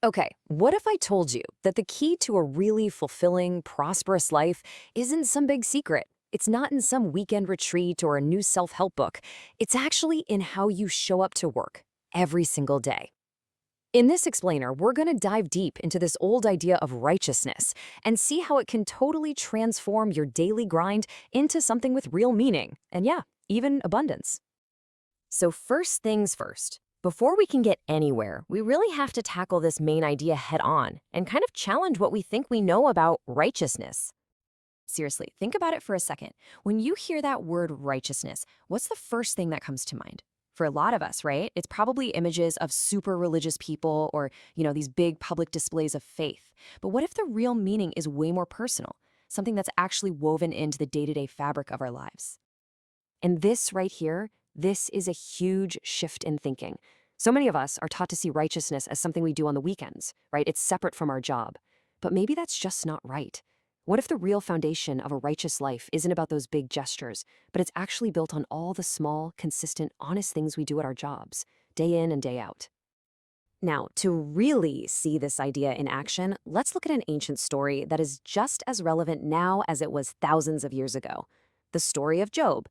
Okay, what if I told you that the key to a really fulfilling, prosperous life isn't some big secret? It's not in some weekend retreat or a new self help book. It's actually in how you show up to work every single day. In this explainer, we're going to dive deep into this old idea of righteousness and see how it can totally transform your daily grind into something with real meaning and, yeah, even abundance. So first things first, before we can get anywhere, we really have to tackle this main idea head on and kind of challenge what we think we know about righteousness. Seriously, think about it for a second. When you hear that word righteousness, what's the first thing that comes to mind? For a lot of us, right? It's probably images of super religious people or, these big public displays of faith. But what if the real meaning is way more personal? Something that's actually woven into the day-to-day fabric of our lives. And this right here, this is a huge shift in thinking. So many of us are taught to see righteousness as something we do on the weekends, right? It's separate from our job. But maybe that's just not right. What if the real foundation of a righteous life isn't about those big gestures, but it's actually built on all the small, consistent, honest things we do at our jobs, day in and day out? Now, to really see this idea in action, let's look at an ancient story that is just as relevant now as it was thousands of years ago. The story of Job.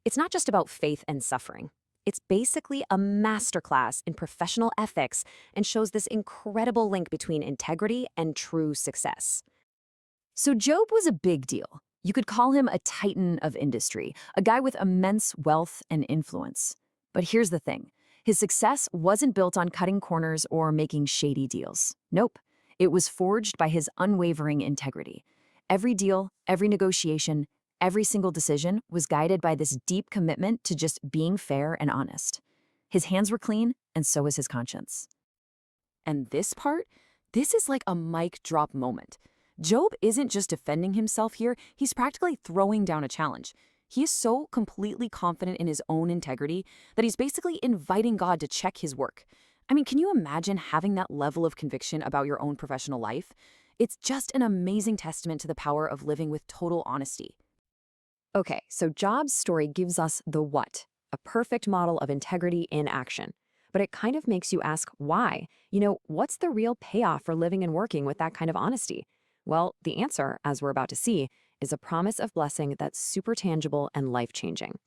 It's not just about faith and suffering. It's basically a masterclass in professional ethics and shows this incredible link between integrity and true success. So Job was a big deal. You could call him a titan of industry, a guy with immense wealth and influence. But here's the thing. His success wasn't built on cutting corners or making shady deals. Nope. It was forged by his unwavering integrity. Every deal, every negotiation, every single decision was guided by this deep commitment to just being fair and honest. His hands were clean, and so was his conscience. And this part, this is like a mic drop moment. Job isn't just defending himself here, he's practically throwing down a challenge. He is so completely confident in his own integrity that he's basically inviting God to check his work. I mean, can you imagine having that level of conviction about your own professional life? It's just an amazing testament to the power of living with total honesty. Okay, so Job's story gives us the what, a perfect model of integrity in action. But it kind of makes you ask why. What's the real payoff for living and working with that kind of honesty? Well, the answer, as we're about to see, is a promise of blessing that's super tangible and life-changing.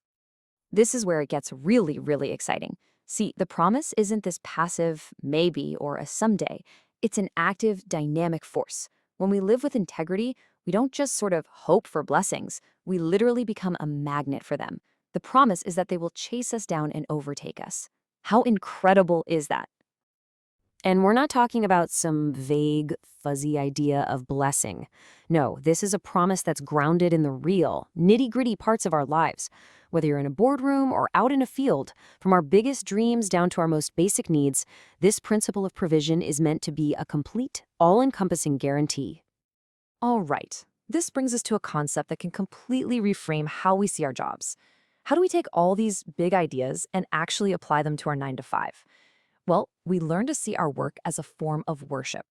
This is where it gets really, really exciting. See, the promise isn't this passive maybe or a someday. It's an active, dynamic force. When we live with integrity, we don't just sort of hope for blessings. We literally become a magnet for them. The promise is that they will chase us down and overtake us. How incredible is that? And we're not talking about some vague, fuzzy idea of blessing. No, this is a promise that's grounded in the real, nitty-gritty parts of our lives. Whether you're in a boardroom or out in a field, from our biggest dreams down to our most basic needs, this principle of provision is meant to be a complete, all-encompassing guarantee. All right, this brings us to a concept that can completely reframe how we see our jobs. How do we take all these big ideas and actually apply them to our 9 to 5? Well, we learn to see our work as a form of worship.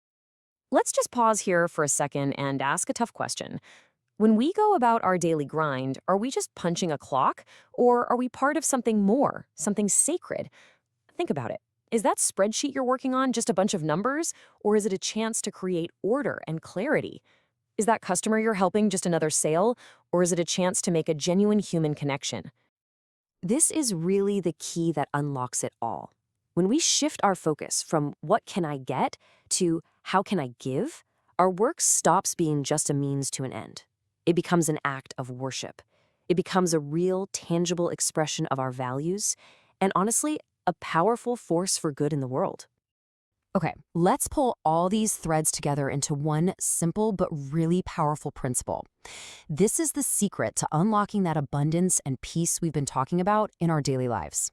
Let's just pause here for a second and ask a tough question. When we go about our daily grind, are we just punching a clock, or are we part of something more, something sacred? Think about it. Is that spreadsheet you're working on just a bunch of numbers, or is it a chance to create order and clarity? Is that customer you're helping just another sale, or is it a chance to make a genuine human connection? This is really the key that unlocks it all. When we shift our focus from what can I get to how can I give, our work stops being just a means to an end. It becomes an act of worship. It becomes a real, tangible expression of our values, and honestly, a powerful force for good in the world. Okay, let's pull all these threads together into one simple but really powerful principle. This is the secret to unlocking that abundance and peace we've been talking about in our daily lives.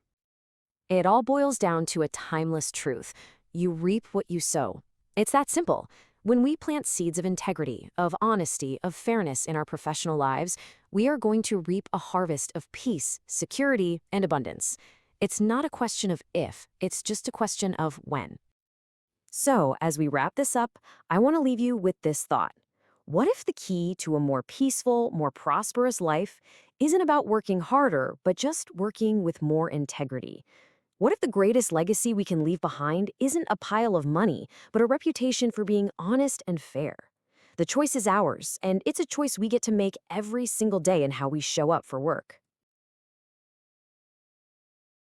It all boils down to a timeless truth. You reap what you sow. It's that simple. When we plant seeds of integrity, of honesty, of fairness in our professional lives, we are going to reap a harvest of peace, security, and abundance. It's not a question of if, it's just a question of when. So, as we wrap this up, I want to leave you with this thought. What if the key to a more peaceful, more prosperous life isn't about working harder, but just working with more integrity? What if the greatest legacy we can leave behind isn't a pile of money, but a reputation for being honest and fair? The choice is ours, and it's a choice we get to make every single day in how we show up for work.